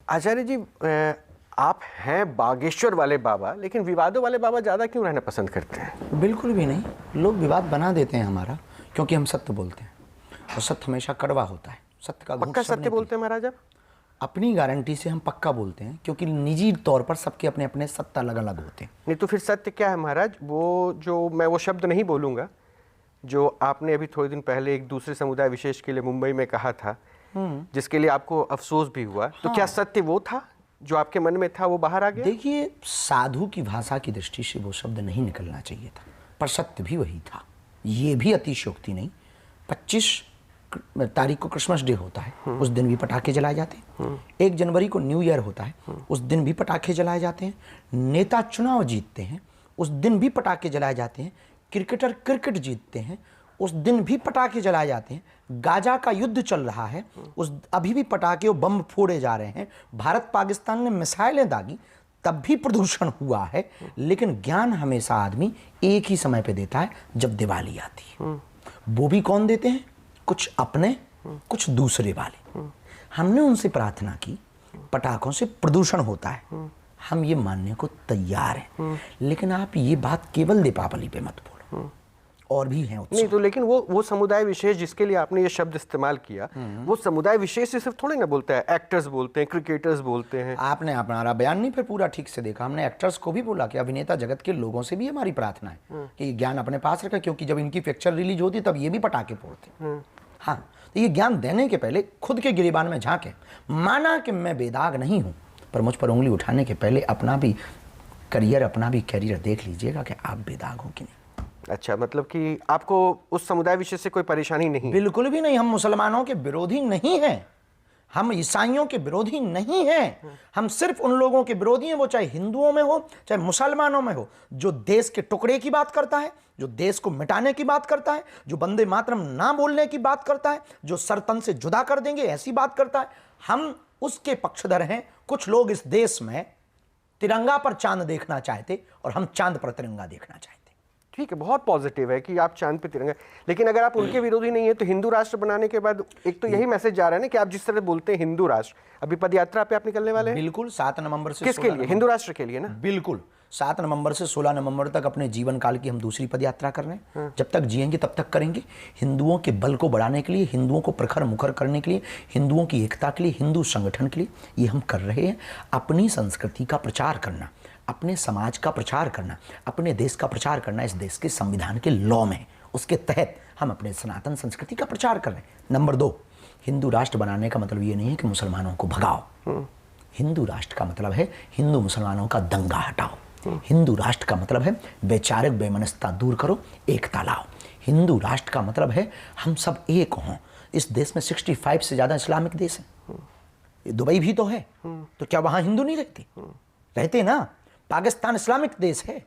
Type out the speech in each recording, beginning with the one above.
आचार्य जी, आप हैं बागेश्वर वाले बाबा, लेकिन विवादों वाले बाबा ज़्यादा क्यों रहना पसंद करते हैं? बिल्कुल भी नहीं, लोग विवाद बना देते हैं हमारा, क्योंकि हम सत्य बोलते हैं और सत्य हमेशा कड़वा होता है। सत्य का पक्का सत्य बोलते हैं महाराज आप? अपनी गारंटी से हम पक्का बोलते हैं, क्योंकि निजी तौर पर सबके अपने अपने सत्य अलग अलग होते हैं। नहीं तो फिर सत्य क्या है महाराज? वो जो मैं वो शब्द नहीं बोलूँगा जो आपने अभी थोड़े दिन पहले एक दूसरे समुदाय विशेष के लिए मुंबई में कहा था, जिसके लिए आपको अफसोस भी हुआ। तो क्या सत्य वो था जो आपके मन में था, वो बाहर आ गया? देखिए, साधु की भाषा की दृष्टि से वो शब्द नहीं निकलना चाहिए था, पर सत्य भी वही था। ये भी अतिशयोक्ति नहीं। 25 तारीख को क्रिसमस डे होता है, उस दिन भी पटाखे जलाए जाते हैं। 1 जनवरी को न्यू ईयर होता है, उस दिन भी पटाखे जलाए जाते हैं। नेता चुनाव जीतते हैं, उस दिन भी पटाखे जलाए जाते हैं। क्रिकेटर क्रिकेट जीतते हैं, उस दिन भी पटाखे जलाए जाते हैं। गाजा का युद्ध चल रहा है, उस अभी भी पटाखे और बम फोड़े जा रहे हैं। भारत पाकिस्तान ने मिसाइलें दागी, तब भी प्रदूषण हुआ है। लेकिन ज्ञान हमेशा आदमी एक ही समय पे देता है, जब दिवाली आती है। वो भी कौन देते हैं? कुछ अपने, कुछ दूसरे वाले। हमने उनसे प्रार्थना की, पटाखों से प्रदूषण होता है, हम ये मानने को तैयार हैं। लेकिन आप ये बात केवल दीपावली पे मत बोलो, और भी हैं उत्सव। नहीं तो लेकिन वो समुदाय विशेष जिसके लिए आपने ये शब्द इस्तेमाल किया, वो समुदाय विशेष से सिर्फ थोड़ी ना बोलता है। एक्टर्स बोलते हैं, क्रिकेटर्स बोलते हैं। आपने हमारा बयान नहीं फिर पूरा ठीक से देखा। हमने एक्टर्स को भी बोला कि अभिनेता जगत के लोगों से भी हमारी प्रार्थना है कि ज्ञान अपने पास रखें, क्योंकि जब इनकी पिक्चर रिलीज होती तब ये भी पटाखे फोड़ते। हाँ, तो ये ज्ञान देने के पहले खुद के गिरेबान में झांके। माना कि मैं बेदाग नहीं हूं, पर मुझ पर उंगली उठाने के पहले अपना भी कैरियर देख लीजिएगा कि आप बेदाग हो कि नहीं। अच्छा, मतलब कि आपको उस समुदाय विशेष से कोई परेशानी नहीं? बिल्कुल भी नहीं। हम मुसलमानों के विरोधी नहीं हैं, हम ईसाइयों के विरोधी नहीं हैं। हम सिर्फ उन लोगों के विरोधी हैं, वो चाहे हिंदुओं में हो चाहे मुसलमानों में हो, जो देश के टुकड़े की बात करता है, जो देश को मिटाने की बात करता है, जो वंदे मातरम ना बोलने की बात करता है, जो सर तन से जुदा कर देंगे ऐसी बात करता है। हम उसके पक्षधर हैं। कुछ लोग इस देश में तिरंगा पर चांद देखना चाहते और हम चांद पर तिरंगा देखना चाहते। ठीक है, बहुत पॉजिटिव है कि आप चांद पे तिरंगा, लेकिन अगर आप उनके विरोधी नहीं है तो हिंदू राष्ट्र बनाने के बाद एक तो यही मैसेज जा रहा है ना कि आप जिस तरह बोलते हैं हिंदू राष्ट्र, अभी पदयात्रा पे आप निकलने वाले हैं। बिल्कुल, 7 नवंबर से किसके लिए? हिंदू राष्ट्र के लिए ना? बिल्कुल, 7 नवंबर से 16 नवंबर तक अपने जीवन काल की हम दूसरी पदयात्रा कर रहे हैं। जब तक जिएंगे तब तक करेंगे। हिंदुओं के बल को बढ़ाने के लिए, हिंदुओं को प्रखर मुखर करने के लिए, हिंदुओं की एकता के लिए, हिंदू संगठन के लिए ये हम कर रहे हैं। अपनी संस्कृति का प्रचार करना, अपने समाज का प्रचार करना, अपने देश का प्रचार करना इस देश के संविधान के लॉ में, उसके तहत हम अपने सनातन संस्कृति का प्रचार कर रहे हैं। नंबर 2, हिंदू राष्ट्र बनाने का मतलब ये नहीं है कि मुसलमानों को भगाओ। हिंदू राष्ट्र का मतलब है हिंदू मुसलमानों का दंगा हटाओ। हिंदू राष्ट्र का मतलब है वैचारिक वैमनस्यता दूर करो, एकता लाओ। हिंदू राष्ट्र का मतलब है हम सब एक हों। इस देश में 65 से ज्यादा इस्लामिक देश है। दुबई भी तो है, तो क्या वहां हिंदू नहीं रहते? रहते ना। पाकिस्तान इस्लामिक देश है,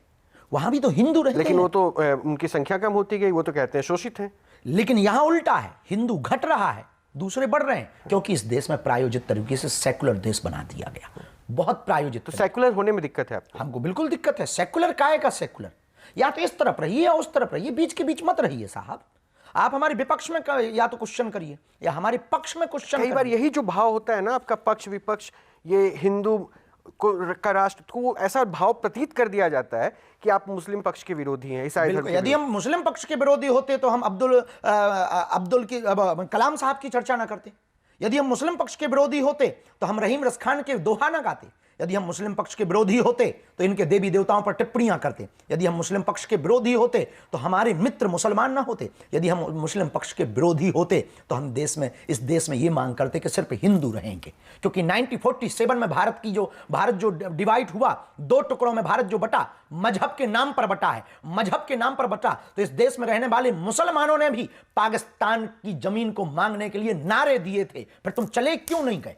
वहां भी तो हिंदू रहते हैं। लेकिन वो तो उनकी संख्या कम होती गई, वो तो कहते हैं शोषित हैं। लेकिन यहां उल्टा है, हिंदू घट रहा है, दूसरे बढ़ रहे हैं, क्योंकि इस देश में प्रायोजित तरीके से सेकुलर देश बना दिया गया। बहुत प्रायोजित। तो सेकुलर होने में दिक्कत है आपको? हमको बिल्कुल दिक्कत है। सेकुलर काहे का सेकुलर? या तो इस तरफ रहिए या उस तरफ रहिए, बीच के बीच मत रहिए साहब। आप हमारे विपक्ष में या तो क्वेश्चन करिए या हमारे पक्ष में क्वेश्चन करिए। कई बार यही जो भाव होता है ना आपका, पक्ष विपक्ष, ये हिंदू का राष्ट्र को ऐसा भाव प्रतीत कर दिया जाता है कि आप मुस्लिम पक्ष के विरोधी हैं, ईसाई धर्म के। यदि हम मुस्लिम पक्ष के विरोधी होते तो हम अब्दुल कलाम साहब की चर्चा ना करते। यदि हम मुस्लिम पक्ष के विरोधी होते तो हम रहीम रसखान के दोहा ना गाते। यदि हम मुस्लिम पक्ष के विरोधी होते तो इनके देवी देवताओं पर टिप्पणियां करते। यदि हम मुस्लिम पक्ष के विरोधी होते तो हमारे मित्र मुसलमान ना होते। यदि हम मुस्लिम पक्ष के विरोधी होते तो हम इस देश में ये मांग करते कि सिर्फ हिंदू रहेंगे। क्योंकि 1947 में भारत जो डिवाइड हुआ, 2 टुकड़ों में भारत जो बटा, मजहब के नाम पर बटा है। मजहब के नाम पर बटा तो इस देश में रहने वाले मुसलमानों ने भी पाकिस्तान की जमीन को मांगने के लिए नारे दिए थे, फिर तुम चले क्यों नहीं गए?